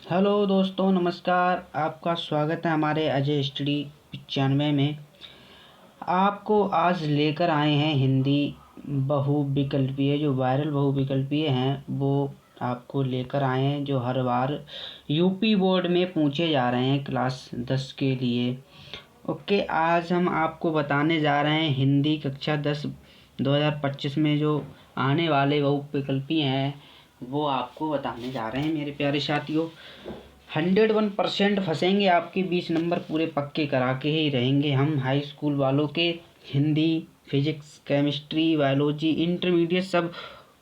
Hello दोस्तों, नमस्कार। आपका स्वागत है हमारे अजय स्टडी 95 में। आपको आज लेकर आए हैं हिंदी बहुविकल्पीय, जो वायरल बहुविकल्पीय हैं वो आपको लेकर आए हैं, जो हर बार यूपी बोर्ड में पूछे जा रहे हैं क्लास 10 के लिए। ओके, आज हम आपको बताने जा रहे हैं हिंदी कक्षा 10 2025 में जो आने वाले बहुविकल्पीय हैं वो आपको बताने जा रहे हैं मेरे प्यारे साथियों। 101% फंसेंगे, आपके 20 नंबर पूरे पक्के करा के ही रहेंगे हम हाई स्कूल वालों के। Hindi, physics, chemistry, biology, intermediate सब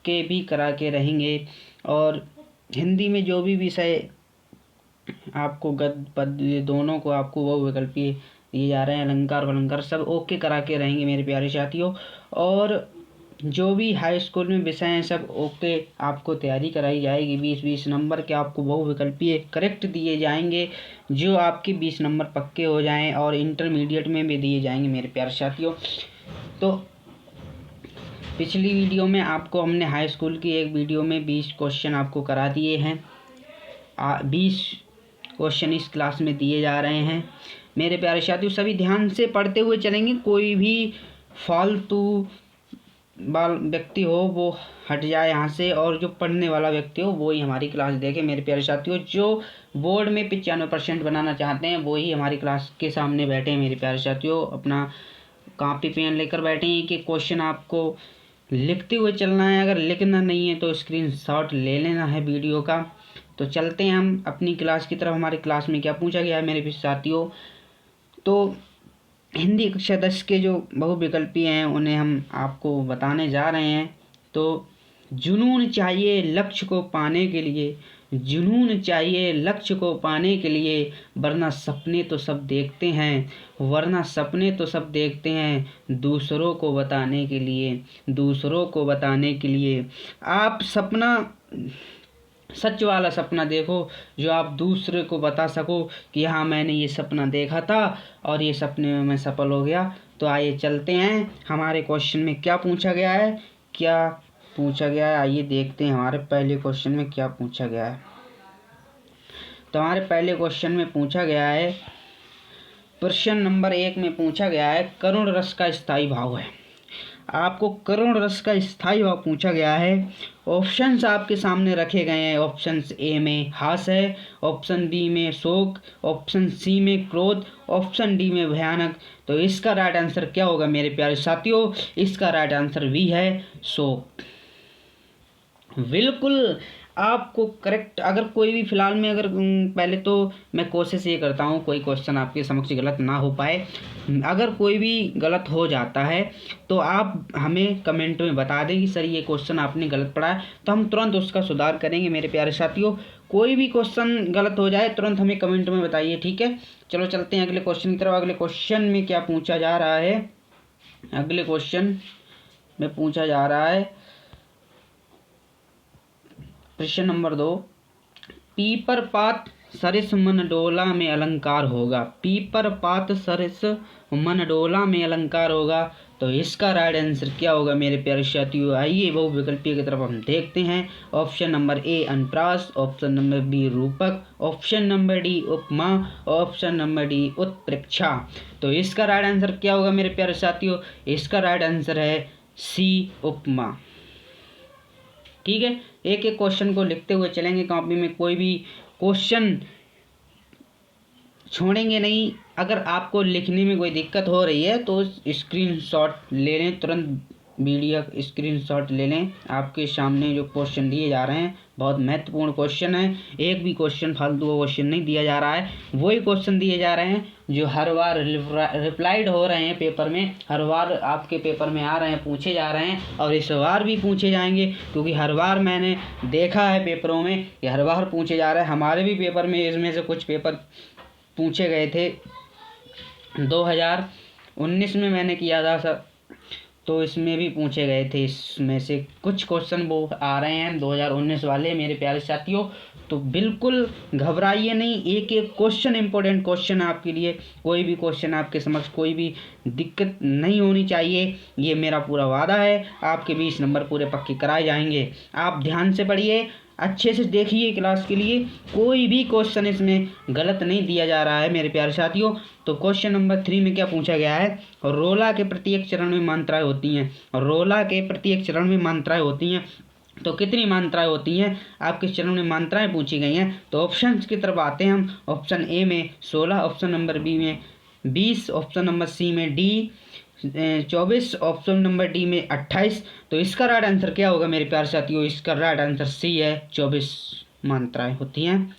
के भी करा के रहेंगे। और हिंदी में जो भी विषय आपको गद्य पद्य ये दोनों को आपको वो विकल्पीय दिए जा रहे हैं, अलंकार वलंकार सब ओके करा के रहेंगे मेरे प्यारे साथियों। और जो भी हाई स्कूल में विषय हैं सब ओके आपको तैयारी कराई जाएगी। 20-20 नंबर के आपको बहुविकल्पीय करेक्ट दिए जाएंगे, जो आपके 20 नंबर पक्के हो जाएं और इंटरमीडिएट में भी दिए जाएंगे मेरे प्यारे साथियों। तो पिछली वीडियो में आपको हमने हाई स्कूल की एक वीडियो में 20 क्वेश्चन आपको करा दिए हैं। 20 क्वेश्चन इस क्लास में दिए जा रहे हैं मेरे प्यारे साथियों। सभी ध्यान से पढ़ते हुए चलेंगे, कोई भी फालतू बाल व्यक्ति हो वो हट जाए यहाँ से, और जो पढ़ने वाला व्यक्ति हो वो ही हमारी क्लास देखे मेरे प्यारे साथियों। जो बोर्ड में 95% बनाना चाहते हैं वो ही हमारी क्लास के सामने बैठे हैं मेरे प्यारे साथियों। अपना कॉपी पेन लेकर बैठे हैं कि क्वेश्चन आपको लिखते हुए चलना है, अगर लिखना नहीं है तो स्क्रीनशॉट ले लेना है वीडियो का। तो चलते हैं हम अपनी क्लास की तरफ। हमारी क्लास में क्या पूछा गया है मेरे साथियों, तो हिंदी कक्षा 10 के जो बहुविकल्पी हैं उन्हें हम आपको बताने जा रहे हैं। तो जुनून चाहिए लक्ष्य को पाने के लिए, जुनून चाहिए लक्ष्य को पाने के लिए, वरना सपने तो सब देखते हैं, वरना सपने तो सब देखते हैं दूसरों को बताने के लिए, दूसरों को बताने के लिए। आप सपना, सच वाला सपना देखो जो आप दूसरे को बता सको कि हाँ मैंने ये सपना देखा था और ये सपने में मैं सफल हो गया। तो आइए चलते हैं हमारे क्वेश्चन में क्या पूछा गया है, क्या पूछा गया है आइए देखते हैं हमारे पहले क्वेश्चन में क्या पूछा गया है। तो हमारे पहले क्वेश्चन में पूछा गया है, प्रश्न नंबर 1 में पूछा गया है करुण रस का स्थायी भाव है। आपको करुण रस का स्थायी भाव पूछा गया है। ऑप्शंस आपके सामने रखे गए हैं। ऑप्शन ए में हास है, ऑप्शन बी में शोक, ऑप्शन सी में क्रोध, ऑप्शन डी में भयानक। तो इसका राइट आंसर क्या होगा मेरे प्यारे साथियों? इसका राइट आंसर बी है, शोक। बिल्कुल आपको करेक्ट। अगर कोई भी फिलहाल में अगर पहले तो मैं कोशिश ये करता हूँ कोई क्वेश्चन आपके समक्ष गलत ना हो पाए। अगर कोई भी गलत हो जाता है तो आप हमें कमेंट में बता दें कि सर ये क्वेश्चन आपने गलत पढ़ा है, तो हम तुरंत उसका सुधार करेंगे मेरे प्यारे साथियों। कोई भी क्वेश्चन गलत हो जाए तुरंत हमें कमेंट में बताइए, ठीक है। चलो चलते हैं अगले क्वेश्चन की तरफ। अगले क्वेश्चन में क्या पूछा जा रहा है? अगले क्वेश्चन में पूछा जा रहा है प्रश्न नंबर 2, पीपर पात सरिस मन डोला में अलंकार होगा। पीपर पात सरिस मन डोला में अलंकार होगा। तो इसका राइट आंसर क्या होगा मेरे प्यारे साथियों? आइए बहुविकल्पीय की तरफ हम देखते हैं। ऑप्शन नंबर ए अनुप्रास, ऑप्शन नंबर बी रूपक, ऑप्शन नंबर डी उपमा, ऑप्शन नंबर डी उत्प्रेक्षा। तो इसका राइट आंसर क्या होगा मेरे प्यारे साथियों? इसका राइट आंसर है सी उपमा। ठीक है, एक एक क्वेश्चन को लिखते हुए चलेंगे कॉपी में, कोई भी क्वेश्चन छोड़ेंगे नहीं। अगर आपको लिखने में कोई दिक्कत हो रही है तो स्क्रीनशॉट ले लें, तुरंत वीडियो स्क्रीनशॉट ले लें। आपके सामने जो क्वेश्चन दिए जा रहे हैं बहुत महत्वपूर्ण क्वेश्चन है, एक भी क्वेश्चन फालतू का क्वेश्चन नहीं दिया जा रहा है, वही क्वेश्चन दिए जा रहे हैं जो हर बार रिप्लाइड हो रहे हैं पेपर में, हर बार आपके पेपर में आ रहे हैं, पूछे जा रहे हैं और इस बार भी पूछे जाएंगे। क्योंकि हर बार मैंने देखा है पेपरों में कि हर बार पूछे जा रहे हैं। हमारे भी पेपर में इसमें से कुछ पेपर पूछे गए थे 2019 में मैंने किया था सर, तो इसमें भी पूछे गए थे। इसमें से कुछ क्वेश्चन वो आ रहे हैं 2019 वाले मेरे प्यारे साथियों। तो बिल्कुल घबराइए नहीं, एक एक क्वेश्चन इंपॉर्टेंट क्वेश्चन आपके लिए। कोई भी क्वेश्चन आपके समक्ष कोई भी दिक्कत नहीं होनी चाहिए, ये मेरा पूरा वादा है। आपके 20 नंबर पूरे पक्के कराए जाएंगे। आप ध्यान से पढ़िए, अच्छे से देखिए क्लास के लिए, कोई भी क्वेश्चन इसमें गलत नहीं दिया जा रहा है मेरे प्यारे साथियों। तो क्वेश्चन नंबर 3 में क्या पूछा गया है, रोला के प्रत्येक चरण में मात्राएं होती हैं। रोला के प्रत्येक चरण में मात्राएं होती हैं, तो कितनी मात्राएं होती हैं, आपके चरण में मात्राएं पूछी गई हैं। तो ऑप्शन की तरफ आते हैं हम। ऑप्शन ए में 16, ऑप्शन नंबर बी में 20, ऑप्शन नंबर सी में डी 24, ऑप्शन नंबर डी में 28। तो इसका राइट आंसर क्या होगा मेरे प्यारे साथियों, इसका राइट आंसर सी है, 24 मात्राएं होती हैं।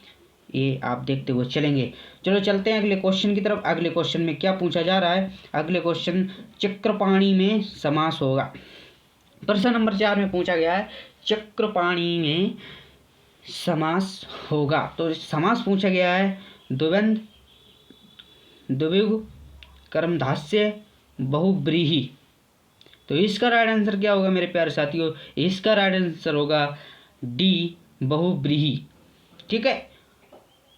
ये आप देखते हुए चलेंगे। चलो चलते हैं अगले क्वेश्चन की तरफ। अगले क्वेश्चन में क्या पूछा जा रहा है, अगले क्वेश्चन चक्रपाणी में समास होगा। प्रश्न नंबर 4 में पूछा गया है चक्रपाणी में समास होगा। तो समास पूछा गया है द्वंद्व, द्विगु, कर्मधारय, बहुव्रीहि। तो इसका राइट आंसर क्या होगा मेरे प्यारे साथियों, इसका राइट आंसर होगा डी, बहुव्रीहि। ठीक है,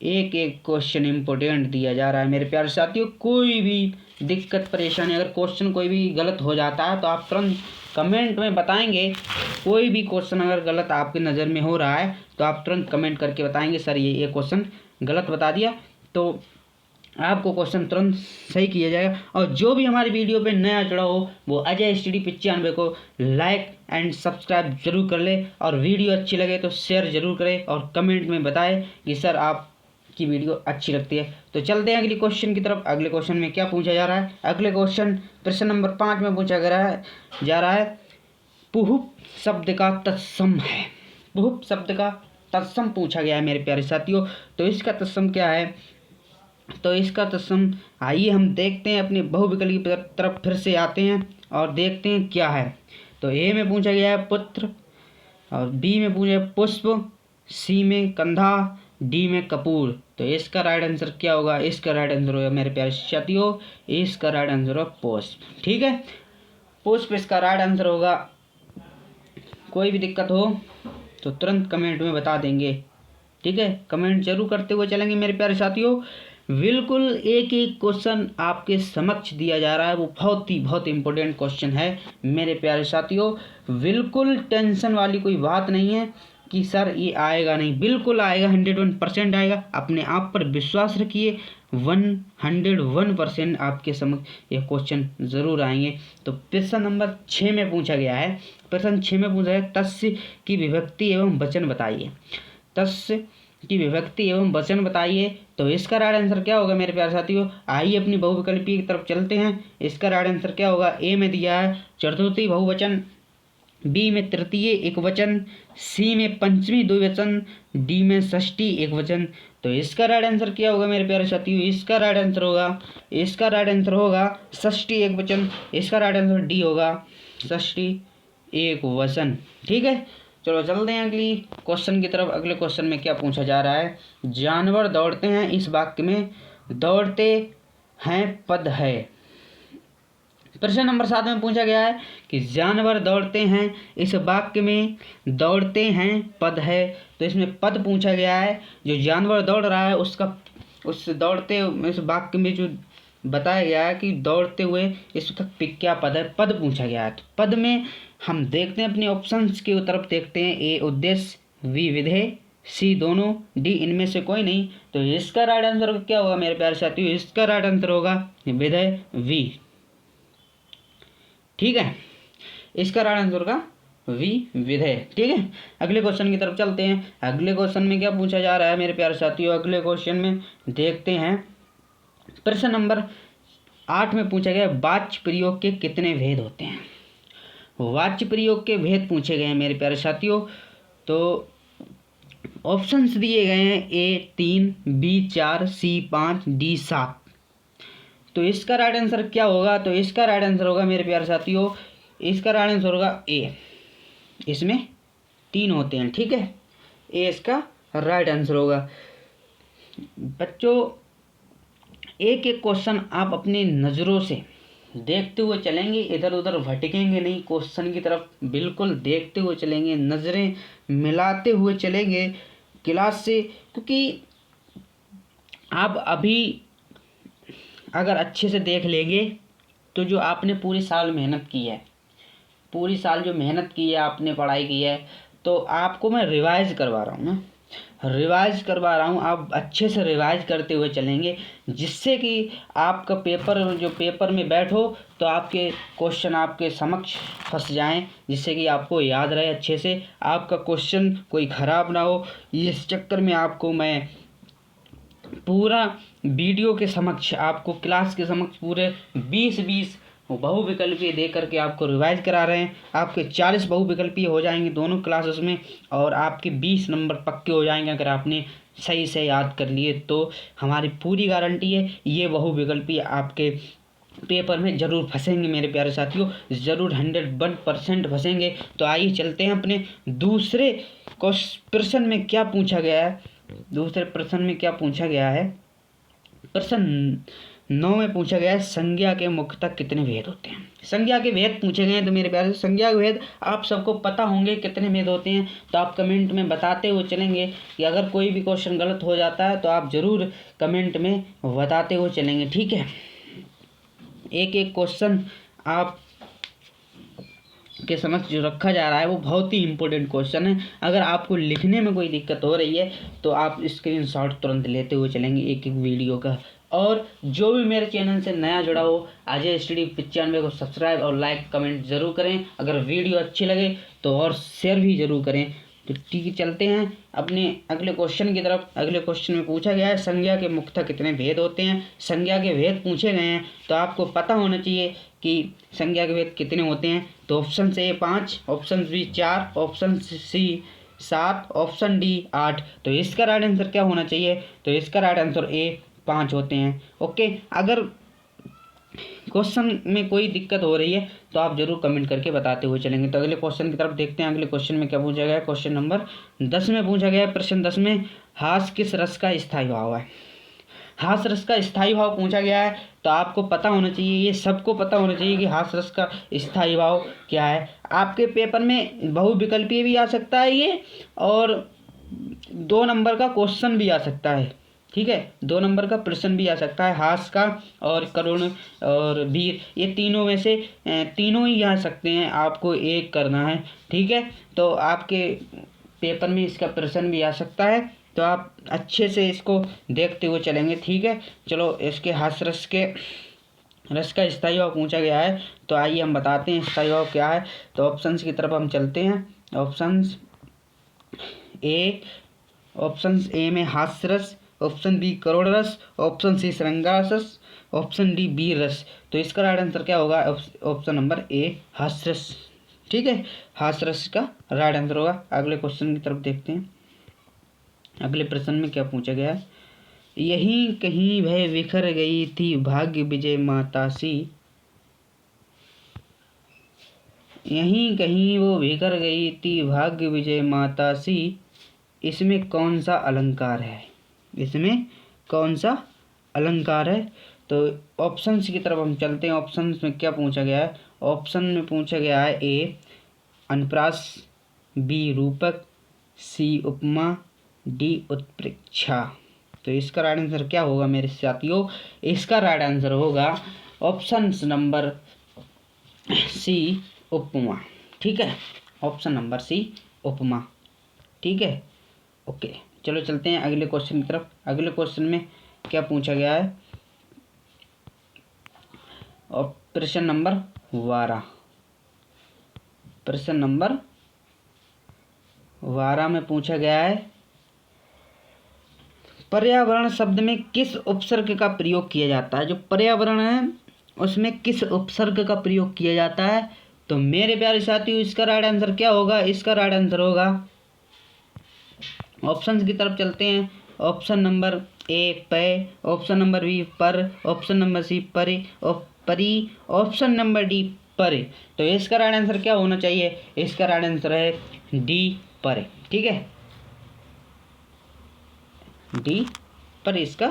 एक एक क्वेश्चन इंपॉर्टेंट दिया जा रहा है मेरे प्यारे साथियों। कोई भी दिक्कत परेशानी, अगर क्वेश्चन कोई भी गलत हो जाता है तो आप तुरंत कमेंट में बताएंगे। कोई भी क्वेश्चन अगर गलत आपकी नज़र में हो रहा है तो आप तुरंत कमेंट करके बताएंगे सर ये क्वेश्चन गलत बता दिया, तो आपको क्वेश्चन तुरंत सही किया जाएगा। और जो भी हमारी वीडियो पे नया जुड़ा हो वो अजय स्टडी 95 को लाइक एंड सब्सक्राइब जरूर कर ले, और वीडियो अच्छी लगे तो शेयर जरूर करें और कमेंट में बताएं कि सर आप की वीडियो अच्छी लगती है। तो चलते हैं अगले क्वेश्चन की तरफ। अगले क्वेश्चन में क्या पूछा जा रहा है, अगले क्वेश्चन प्रश्न नंबर 5 में पूछा जा रहा है पुहुप शब्द का तत्सम है। पुहुप शब्द का तत्सम पूछा गया है मेरे प्यारे साथियों। तो इसका तत्सम क्या है, तो इसका तत्सम आइए हम देखते हैं। अपने बहुविकल्प की तरफ फिर से आते हैं और देखते हैं क्या है। तो ए में पूछा गया है पुत्र, और बी में पूछा है पुष्प, सी में कंधा, डी में कपूर। तो इसका राइट आंसर क्या होगा, इसका राइट आंसर होगा मेरे प्यारे साथियों, इसका राइट आंसर होगा पुष्प। ठीक है, पुष्प इसका राइट आंसर होगा। कोई भी दिक्कत हो तो तुरंत कमेंट में बता देंगे। ठीक है, कमेंट जरूर करते हुए चलेंगे मेरे प्यारे साथियों। बिल्कुल एक एक क्वेश्चन आपके समक्ष दिया जा रहा है, वो बहुत इंपॉर्टेंट क्वेश्चन है मेरे प्यारे साथियों। बिल्कुल टेंशन वाली कोई बात नहीं है कि सर ये आएगा नहीं, बिल्कुल आएगा, 101% आएगा। अपने आप पर विश्वास रखिए, 101% आपके समक्ष ये क्वेश्चन ज़रूर आएंगे। तो प्रश्न नंबर 6 में पूछा गया है, प्रश्न 6 में पूछा है तस्य की विभक्ति एवं वचन बताइए। तस्य की विभक्ति एवं वचन बताइए। तो इसका राइट आंसर क्या होगा मेरे प्यारे साथियों, आइए अपनी बहुविकल्पी की तरफ चलते हैं। इसका राइट आंसर क्या होगा, ए में दिया है चतुर्थी बहुवचन, बी में तृतीय एकवचन, सी में पंचमी द्विवचन, डी में षष्ठी एकवचन। तो इसका राइट आंसर क्या होगा मेरे प्यारे साथियों, इसका राइट आंसर होगा षष्ठी एकवचन। इसका राइट आंसर डी होगा, षष्ठी एकवचन। ठीक है, चलो चलते हैं अगली क्वेश्चन की तरफ। अगले क्वेश्चन में क्या पूछा जा रहा है, जानवर दौड़ते हैं, इस वाक्य में दौड़ते हैं पद है। प्रश्न नंबर 7 में पूछा गया है कि जानवर दौड़ते हैं, इस वाक्य में दौड़ते हैं पद है। तो इसमें पद पूछा गया है, जो जानवर दौड़ रहा है उसका, उस दौड़ते इस वाक्य में जो बताया गया है कि दौड़ते हुए इसका क्या पद है, पद पूछा गया है। तो पद में हम देखते हैं अपने ऑप्शंस की तरफ देखते हैं। ए उद्देश्य, बी विधेय, सी दोनों, डी इनमें से कोई नहीं। तो इसका राइट आंसर क्या होगा मेरे प्यारे साथियों, इसका राइट आंसर होगा विधेय, वी। ठीक है, इसका राइट आंसर होगा वी, विधेय। ठीक है, अगले क्वेश्चन की तरफ चलते हैं। अगले क्वेश्चन में क्या पूछा जा रहा है मेरे प्यारे साथियों, अगले क्वेश्चन में देखते हैं। प्रश्न नंबर 8 में पूछा गया वाच्य प्रयोग के कितने भेद होते हैं। वाच्य प्रयोग के भेद पूछे गए हैं मेरे प्यारे साथियों। तो ऑप्शंस दिए गए हैं, ए 3, बी 4, सी 5, डी 7। तो इसका राइट आंसर क्या होगा, तो इसका राइट आंसर होगा मेरे प्यारे साथियों, इसका राइट आंसर होगा ए, इसमें 3 होते हैं। ठीक है, ए इसका राइट आंसर होगा। बच्चों एक एक क्वेश्चन आप अपनी नज़रों से देखते हुए चलेंगे, इधर उधर भटकेंगे नहीं, क्वेश्चन की तरफ बिल्कुल देखते हुए चलेंगे, नज़रें मिलाते हुए चलेंगे क्लास से। क्योंकि आप अभी अगर अच्छे से देख लेंगे तो जो आपने पूरी साल मेहनत की है, पूरी साल जो मेहनत की है आपने, पढ़ाई की है, तो आपको मैं रिवाइज करवा रहा हूँ ना, रिवाइज करवा रहा हूँ। आप अच्छे से रिवाइज करते हुए चलेंगे, जिससे कि आपका पेपर में बैठो तो आपके क्वेश्चन आपके समक्ष फंस जाएं, जिससे कि आपको याद रहे अच्छे से, आपका क्वेश्चन कोई ख़राब ना हो। इस चक्कर में आपको मैं पूरा वीडियो के समक्ष, आपको क्लास के समक्ष पूरे 20 बहुविकल्पीय दे करके आपको रिवाइज करा रहे हैं। आपके 40 बहुविकल्पीय हो जाएंगे दोनों क्लासेस में, और आपके 20 नंबर पक्के हो जाएंगे अगर आपने सही से याद कर लिए तो। हमारी पूरी गारंटी है ये बहुविकल्पीय आपके पेपर में ज़रूर फंसेंगे मेरे प्यारे साथियों, ज़रूर 101% फंसेंगे। तो आइए चलते हैं अपने दूसरे प्रश्न में क्या पूछा गया है। दूसरे प्रश्न में क्या पूछा गया है, प्रश्न 9 में पूछा गया है संज्ञा के मुख्यतः कितने भेद होते हैं। संज्ञा के भेद पूछे गए हैं। तो मेरे प्यारे संज्ञा के भेद आप सबको पता होंगे कितने भेद होते हैं, तो आप कमेंट में बताते हुए चलेंगे कि अगर कोई भी क्वेश्चन गलत हो जाता है तो आप ज़रूर कमेंट में बताते हुए चलेंगे, ठीक है। एक एक क्वेश्चन आप के समक्ष जो रखा जा रहा है वो बहुत ही इम्पोर्टेंट क्वेश्चन है। अगर आपको लिखने में कोई दिक्कत हो रही है तो आप स्क्रीनशॉट तुरंत लेते हुए चलेंगे एक एक वीडियो का। और जो भी मेरे चैनल से नया जुड़ा हो अजय स्टडी 95 को सब्सक्राइब और लाइक कमेंट ज़रूर करें। अगर वीडियो अच्छी लगे तो और शेयर भी ज़रूर करें। तो ठीक है, चलते हैं अपने अगले क्वेश्चन की तरफ। अगले क्वेश्चन में पूछा गया है संज्ञा के मुख्यतः कितने भेद होते हैं। संज्ञा के भेद पूछे गए हैं तो आपको पता होना चाहिए कि संज्ञा के भेद कितने होते हैं। तो option A 5, option B 4, option C 7, option D 8। तो इसका राइट आंसर क्या होना चाहिए, तो इसका राइट आंसर ए 5 होते हैं। ओके, अगर क्वेश्चन में कोई दिक्कत हो रही है तो आप जरूर कमेंट करके बताते हुए चलेंगे। तो अगले क्वेश्चन की तरफ देखते हैं। अगले क्वेश्चन में क्या पूछा गया है, क्वेश्चन नंबर 10 में पूछा गया है। प्रश्न 10 में हास किस रस का स्थायी भाव है। हास रस का स्थायी भाव पूछा गया है तो आपको पता होना चाहिए, ये सबको पता होना चाहिए कि हास रस का स्थायी भाव क्या है। आपके पेपर में बहुविकल्पीय भी आ सकता है ये, और 2 नंबर का क्वेश्चन भी आ सकता है, ठीक है। 2 नंबर का प्रश्न भी आ सकता है। हास का और करुण और वीर, ये तीनों में से तीनों ही आ सकते हैं, आपको एक करना है, ठीक है। तो आपके पेपर में इसका प्रश्न भी आ सकता है, तो आप अच्छे से इसको देखते हुए चलेंगे, ठीक है। चलो, इसके हास रस का स्थायी भाव पूछा गया है तो आइए हम बताते हैं स्थायी भाव क्या है। तो ऑप्शंस की तरफ हम चलते हैं। ऑप्शंस ए में हास्य रस, ऑप्शन बी करुण रस, ऑप्शन सी श्रृंगार रस, ऑप्शन डी वीर रस। तो इसका राइट आंसर क्या होगा, ऑप्शन नंबर ए हास्य रस, ठीक है। हास्य रस का राइट आंसर होगा। अगले क्वेश्चन की तरफ देखते हैं। अगले प्रश्न में क्या पूछा गया है, यहीं कहीं वह बिखर गई थी भाग्य विजय माता सी। यहीं कहीं वो बिखर गई थी भाग्य विजय माता सी, इसमें कौन सा अलंकार है, इसमें कौन सा अलंकार है। तो ऑप्शंस की तरफ हम चलते हैं। ऑप्शंस में क्या पूछा गया है, ऑप्शन में पूछा गया है ए अनुप्रास, बी रूपक, सी उपमा, डी उत्प्रेक्षा। तो इसका राइट आंसर क्या होगा मेरे साथियों, इसका राइट आंसर होगा ऑप्शन नंबर सी उपमा, ठीक है। ऑप्शन नंबर सी उपमा, ठीक है। ओके, चलो चलते हैं अगले क्वेश्चन की तरफ। अगले क्वेश्चन में क्या पूछा गया है, और प्रश्न नंबर 12, प्रश्न नंबर 12 में पूछा गया है पर्यावरण शब्द में किस उपसर्ग का प्रयोग किया जाता है। जो पर्यावरण है उसमें किस उपसर्ग का प्रयोग किया जाता है। तो मेरे प्यारे साथियों इसका राइट आंसर क्या होगा, इसका राइट आंसर होगा, ऑप्शंस की तरफ चलते हैं। ऑप्शन नंबर ए पे, ऑप्शन नंबर बी पर, ऑप्शन नंबर सी परे और परी, ऑप्शन नंबर डी परे। तो इसका राइट आंसर क्या होना चाहिए, इसका राइट आंसर है डी परे, ठीक है। डी पर इसका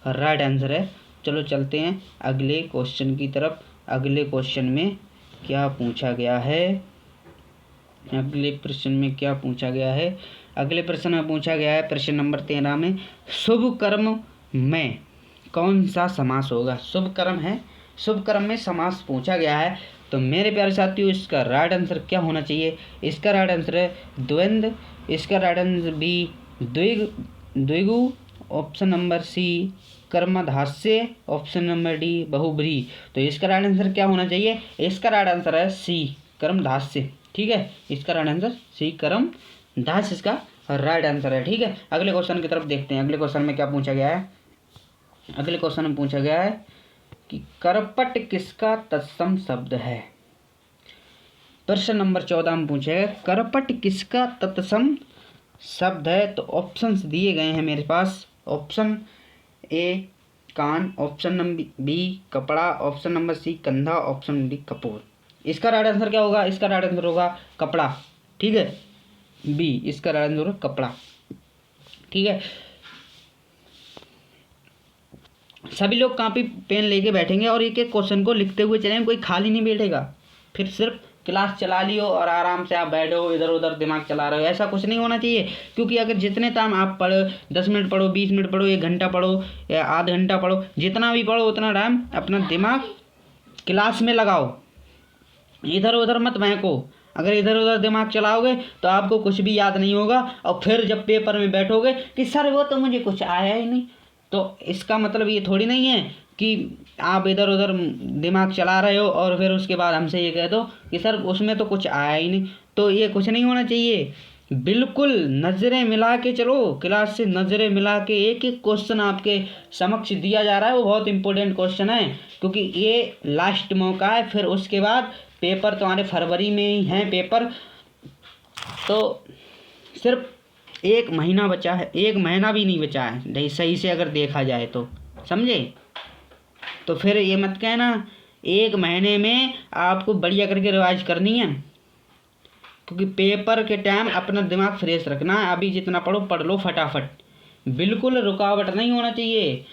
राइट आंसर है। चलो चलते हैं अगले क्वेश्चन की तरफ। अगले क्वेश्चन में क्या पूछा गया है, अगले प्रश्न में क्या पूछा गया है। अगले प्रश्न में पूछा गया है प्रश्न नंबर 13 में शुभ कर्म में कौन सा समास होगा। शुभ कर्म है, शुभ कर्म में समास पूछा गया है। तो मेरे प्यारे साथियों इसका राइट आंसर क्या होना चाहिए? इसका राइट आंसर है द्वंद्व, इसका राइट आंसर बी द्विगु, ऑप्शन नंबर सी कर्मधास्य, ऑप्शन नंबर डी बहुब्रीहि। तो इसका राइट आंसर क्या होना चाहिए? इसका राइट आंसर है सी कर्मधास्य। ठीक है, इसका राइट आंसर सी कर्मधास्य इसका राइट आंसर है। ठीक है, अगले क्वेश्चन की तरफ देखते हैं। अगले क्वेश्चन में क्या पूछा गया है? अगले क्वेश्चन में पूछा गया है कि करपट किसका तत्सम शब्द है? प्रश्न नंबर 14 में पूछा है करपट किसका तत्सम शब्द है? तो ऑप्शंस दिए गए हैं मेरे पास। ऑप्शन ए कान, ऑप्शन नंबर बी कपड़ा, ऑप्शन नंबर सी कंधा, ऑप्शन डी कपूर। इसका राइट आंसर क्या होगा? इसका राइट आंसर होगा कपड़ा। ठीक है, बी इसका राइट आंसर होगा कपड़ा। ठीक है, सभी लोग कॉपी पेन लेके बैठेंगे और एक एक क्वेश्चन को लिखते हुए चलेंगे, कोई खाली नहीं बैठेगा। फिर सिर्फ क्लास चला लियो और आराम से आप बैठो, इधर उधर दिमाग चला रहे हो, ऐसा कुछ नहीं होना चाहिए। क्योंकि अगर जितने टाइम आप पढ़ो, 10 मिनट पढ़ो, 20 मिनट पढ़ो, 1 घंटा पढ़ो या आधा घंटा पढ़ो, जितना भी पढ़ो उतना टाइम अपना दिमाग क्लास में लगाओ, इधर उधर मत बहको। अगर इधर उधर दिमाग चलाओगे तो आपको कुछ भी याद नहीं होगा और फिर जब पेपर में बैठोगे कि सर वो तो मुझे कुछ आया ही नहीं, तो इसका मतलब ये थोड़ी नहीं है कि आप इधर उधर दिमाग चला रहे हो और फिर उसके बाद हमसे ये कह दो कि सर उसमें तो कुछ आया ही नहीं। तो ये कुछ नहीं होना चाहिए। बिल्कुल नज़रें मिला के चलो, क्लास से नज़रें मिला के एक एक क्वेश्चन आपके समक्ष दिया जा रहा है, वो बहुत इंपॉर्टेंट क्वेश्चन है क्योंकि ये लास्ट मौका है। फिर उसके बाद पेपर तुम्हारे फरवरी में ही हैं पेपर, तो सिर्फ 1 महीना बचा है, 1 महीना भी नहीं बचा है नहीं सही से अगर देखा जाए तो, समझे? तो फिर ये मत कहना 1 महीने में आपको बढ़िया करके रिवाइज करनी है, क्योंकि पेपर के टाइम अपना दिमाग फ्रेश रखना है। अभी जितना पढ़ो पढ़ लो फटाफट, बिल्कुल रुकावट नहीं होना चाहिए।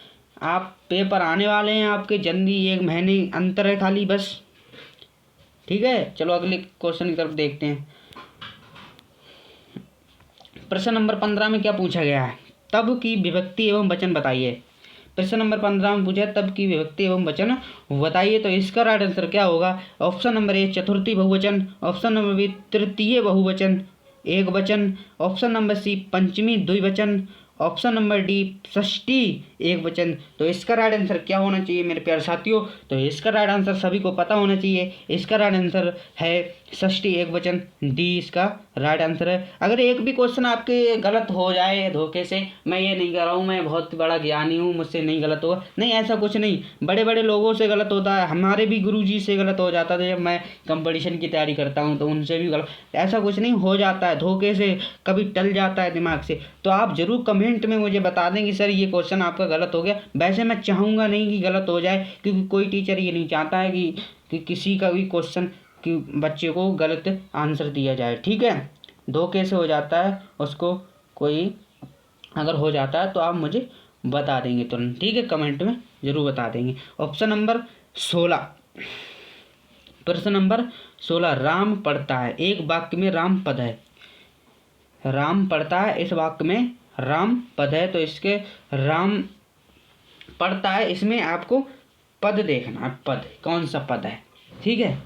आप पेपर आने वाले हैं आपके जल्दी, 1 महीने अंतर है खाली बस। ठीक है, चलो अगले क्वेश्चन की तरफ देखते हैं। प्रश्न नंबर 15 में क्या पूछा गया है? तब की विभक्ति एवं वचन बताइए। प्रश्न नंबर 15 में पूछा है तब की विभक्ति एवं वचन बताइए। तो इसका राइट आंसर क्या होगा? ऑप्शन नंबर ए चतुर्थी बहुवचन, ऑप्शन नंबर बी तृतीय बहुवचन एक वचन, ऑप्शन नंबर सी पंचमी द्विवचन, ऑप्शन नंबर डी षष्ठी एक वचन। तो इसका राइट आंसर क्या होना चाहिए मेरे प्यारे साथियों? तो इसका राइट आंसर सभी को पता होना चाहिए। इसका राइट आंसर है षष्ठी एक वचन, डी इसका राइट आंसर है। अगर एक भी क्वेश्चन आपके गलत हो जाए धोखे से, मैं ये नहीं कह रहा हूँ मैं बहुत बड़ा ज्ञानी हूँ, मुझसे नहीं गलत होगा, नहीं ऐसा कुछ नहीं। बड़े बड़े लोगों से गलत होता है, हमारे भी गुरुजी से गलत हो जाता था। जब मैं कंपटीशन की तैयारी करता हूँ तो उनसे भी गलत, ऐसा कुछ नहीं हो जाता है, धोखे से कभी टल जाता है दिमाग से। तो आप जरूर कमेंट में मुझे बता दें कि सर ये क्वेश्चन आपका गलत हो गया। वैसे मैं चाहूँगा नहीं कि गलत हो जाए, क्योंकि कोई टीचर ये नहीं चाहता है कि किसी का भी क्वेश्चन कि बच्चे को गलत आंसर दिया जाए। ठीक है, धोखे से हो जाता है उसको, कोई अगर हो जाता है तो आप मुझे बता देंगे तुरंत। ठीक है, कमेंट में ज़रूर बता देंगे। ऑप्शन नंबर 16, प्रश्न नंबर 16, राम पढ़ता है। एक वाक्य में राम पद है, राम पढ़ता है, इस वाक्य में राम पद है। तो इसके राम पढ़ता है, इसमें आपको पद देखना है, पद कौन सा पद है। ठीक है,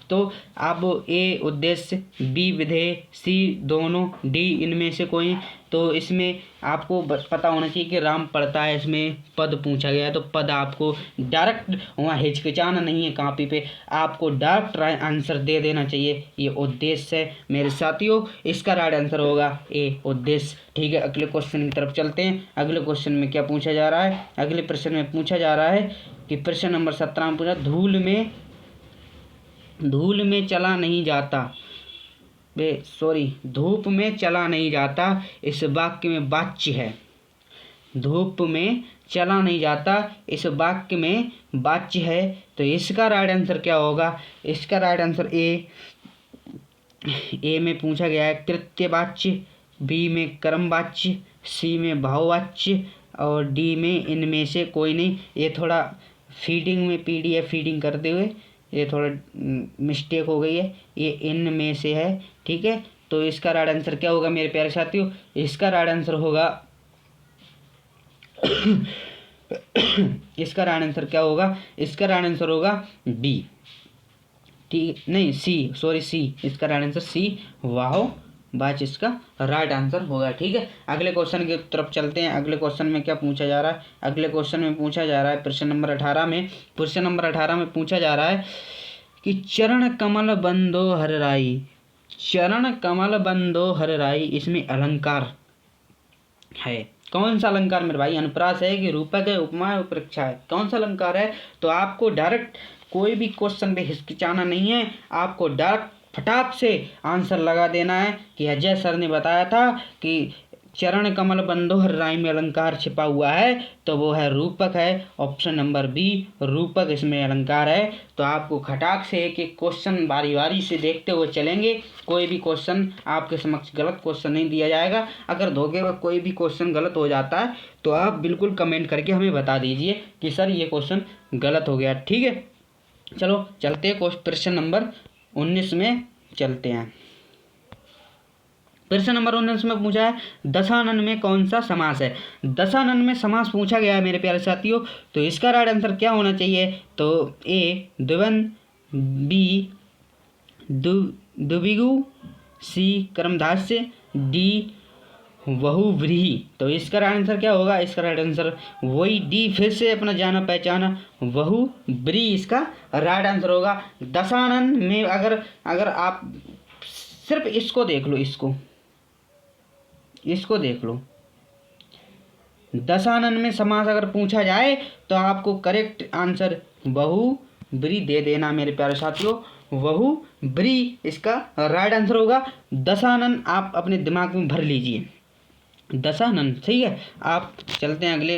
तो आप ए उद्देश्य, बी विधेय, सी दोनों, डी इनमें से कोई। तो इसमें आपको पता होना चाहिए कि राम पढ़ता है, इसमें पद पूछा गया है। तो पद आपको डायरेक्ट वहाँ हिचकिचाना नहीं है, कॉपी पे आपको डायरेक्ट आंसर दे देना चाहिए। ये उद्देश्य है मेरे साथियों, इसका राइट आंसर होगा ए उद्देश्य। ठीक है, अगले क्वेश्चन की तरफ चलते हैं। अगले क्वेश्चन में क्या पूछा जा रहा है? अगले प्रश्न में पूछा जा रहा है कि प्रश्न नंबर 17 में पूछा धूल में चला नहीं जाता, धूप में चला नहीं जाता, इस वाक्य में वाच्य है। धूप में चला नहीं जाता, इस वाक्य में वाच्य है। तो इसका राइट आंसर क्या होगा? इसका राइट आंसर ए में पूछा गया है कृत्यवाच्य, बी में कर्मवाच्य, सी में भाववाच्य और डी में इनमें से कोई नहीं। ये थोड़ा फीडिंग में PDF फीडिंग करते हुए ये थोड़ा मिस्टेक हो गई है, ये इनमें से है। ठीक है, तो इसका राइट आंसर क्या होगा मेरे प्यारे साथियों? इसका राइट आंसर होगा इसका राइट आंसर क्या होगा? इसका राइट आंसर होगा बी ठीक नहीं, सी, सॉरी सी, इसका राइट आंसर सी, वाहो बाच इसका राइट आंसर होगा। ठीक है, अगले क्वेश्चन की तरफ चलते हैं। अगले क्वेश्चन में क्या पूछा जा रहा है? अगले क्वेश्चन में पूछा जा रहा है प्रश्न नंबर 18 में, प्रश्न नंबर 18 में पूछा जा रहा है कि चरण कमल बंदो हर राई, चरण कमल बंदो हर राई, इसमें अलंकार है। कौन सा अलंकार मेरे भाई? अनुप्रास है कि रूपक है, उपमा है, उत्प्रेक्षा है? कौन सा अलंकार है? तो आपको डायरेक्ट कोई भी क्वेश्चन पे हिचकिचाना नहीं है, आपको डायरेक्ट फटाक से आंसर लगा देना है कि अजय सर ने बताया था कि चरण कमल बंदो हर राई में अलंकार छिपा हुआ है, तो वो है रूपक है। ऑप्शन नंबर बी, रूपक इसमें अलंकार है। तो आपको खटाक से एक एक क्वेश्चन बारी बारी से देखते हुए चलेंगे। कोई भी क्वेश्चन आपके समक्ष गलत क्वेश्चन नहीं दिया जाएगा। अगर धोखे में कोई भी क्वेश्चन गलत हो जाता है तो आप बिल्कुल कमेंट करके हमें बता दीजिए कि सर ये क्वेश्चन गलत हो गया। ठीक है, चलो चलते हैं प्रश्न नंबर 19 में चलते हैं। प्रश्न नंबर 19 में पूछा है दशानन में कौन सा समास है? दशानन में समास पूछा गया है मेरे प्यारे साथियों। तो इसका राइट आंसर क्या होना चाहिए? तो ए द्विवंद, बी द्विगु, सी कर्मधास्य, डी बहुव्रीहि। तो इसका राइट आंसर क्या होगा? इसका राइट आंसर वही डी, फिर से अपना जाना पहचाना, बहुव्रीहि इसका राइट आंसर होगा। दशानन में अगर आप सिर्फ इसको देख लो, इसको देख लो, दशानन में समास अगर पूछा जाए तो आपको करेक्ट आंसर बहुव्रीहि दे देना मेरे प्यारे साथियों। बहुव्रीहि इसका राइट आंसर होगा। दशानन आप अपने दिमाग में भर लीजिए, दशानन। सही है, आप चलते हैं अगले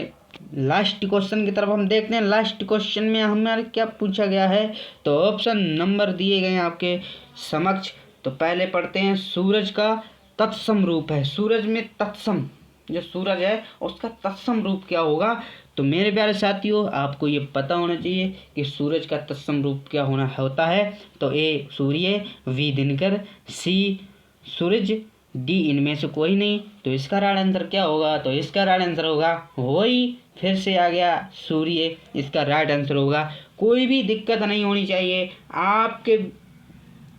लास्ट क्वेश्चन की तरफ। हम देखते हैं लास्ट क्वेश्चन में हमारे क्या पूछा गया है। तो ऑप्शन नंबर दिए गए हैं आपके समक्ष। तो पहले पढ़ते हैं, सूरज का तत्सम रूप है। सूरज में तत्सम, जो सूरज है उसका तत्सम रूप क्या होगा? तो मेरे प्यारे साथियों आपको ये पता होना चाहिए कि सूरज का तत्सम रूप क्या होता है। तो ए सूर्य, बी दिनकर, सी सूरज, डी इनमें से कोई नहीं। तो इसका राइट आंसर क्या होगा? तो इसका राइट आंसर होगा वही, फिर से आ गया सूर्य, इसका राइट आंसर होगा। कोई भी दिक्कत नहीं होनी चाहिए आपके,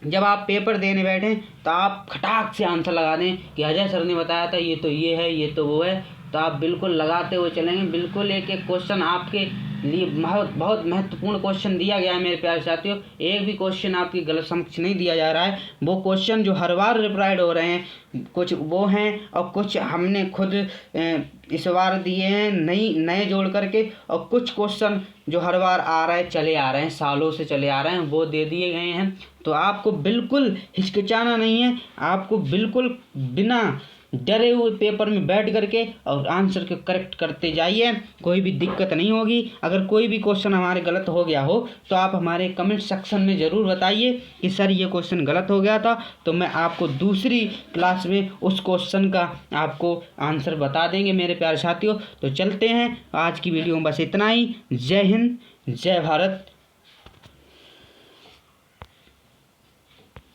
जब आप पेपर देने बैठें तो आप खटाक से आंसर लगा दें कि अजय सर ने बताया था ये तो ये है, ये तो वो है। तो आप बिल्कुल लगाते हुए चलेंगे। बिल्कुल एक एक क्वेश्चन आपके लिए बहुत महत्वपूर्ण क्वेश्चन दिया गया है मेरे प्यारे साथियों। एक भी क्वेश्चन आपकी गलत समक्ष नहीं दिया जा रहा है। वो क्वेश्चन जो हर बार रिप्लाइड हो रहे हैं कुछ वो हैं, और कुछ हमने खुद इस बार दिए हैं नए जोड़ करके, और कुछ क्वेश्चन जो हर बार आ रहे चले आ रहे हैं, सालों से चले आ रहे हैं, वो दे दिए गए हैं। तो आपको बिल्कुल हिचकिचाना नहीं है, आपको बिल्कुल बिना डरे हुए पेपर में बैठ करके और आंसर को करेक्ट करते जाइए। कोई भी दिक्कत नहीं होगी। अगर कोई भी क्वेश्चन हमारे गलत हो गया हो तो आप हमारे कमेंट सेक्शन में ज़रूर बताइए कि सर ये क्वेश्चन गलत हो गया था, तो मैं आपको दूसरी क्लास में उस क्वेश्चन का आपको आंसर बता देंगे मेरे प्यारे साथियों। तो चलते हैं, आज की वीडियो में बस इतना ही। जय हिंद, जय भारत,